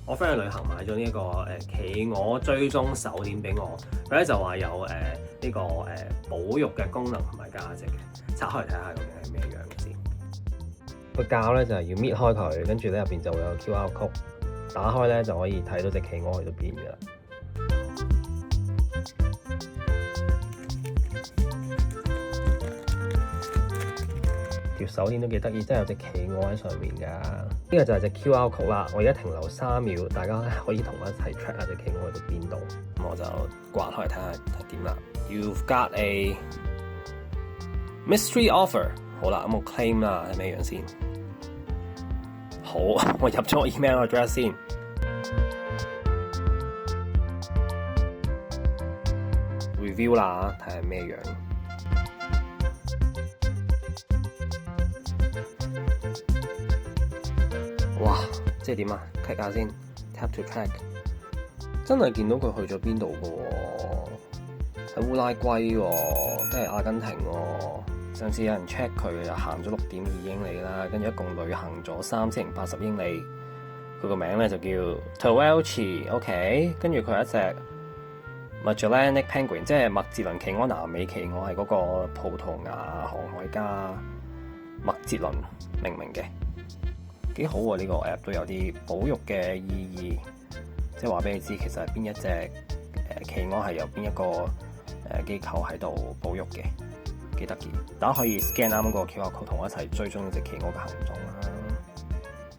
我 friend 去旅行買咗呢一個企鵝追蹤手鏈俾我，佢咧就話有呢個保育嘅功能同埋價值嘅，拆開嚟睇下究竟係咩樣先。個膠咧就係要搣開佢，跟住咧入邊就會有 QR code， 打開咧就可以睇到隻企鵝去到邊嘅啦。條手鏈都幾得意，真係有隻企鵝喺上面㗎。呢個就係隻 QR code 啦。我而家停留3秒，大家可以同我一齊 check 下隻企鵝去到邊度。咁我就刮開嚟睇下點啦。You've got a mystery offer。好啦，咁我 claim 啦，係咩樣先？好，我入咗 email address 先。review 啦，睇下咩樣。哇！即係點啊 ？click 下先 ，tap to track， 真係見到佢去咗邊度嘅喎，喺烏拉圭喎，都係阿根廷喎。上次有人 check 佢就行咗6.2英里啦，跟住一共旅行咗3080英里。佢個名咧就叫 Tawelchi，OK， 跟住佢係一隻 Magellanic Penguin， 即係麥哲倫企鵝、南美企鵝，係嗰個葡萄牙航海家麥哲倫命名嘅。幾好喎！呢個 app 都有啲保育嘅意義，即係話俾你知，其實係邊一隻企鵝係由邊一個機構喺度保育嘅，幾得意。大家可以 scan 啱嗰個 QR code，同我一齊追蹤呢隻企鵝嘅行蹤。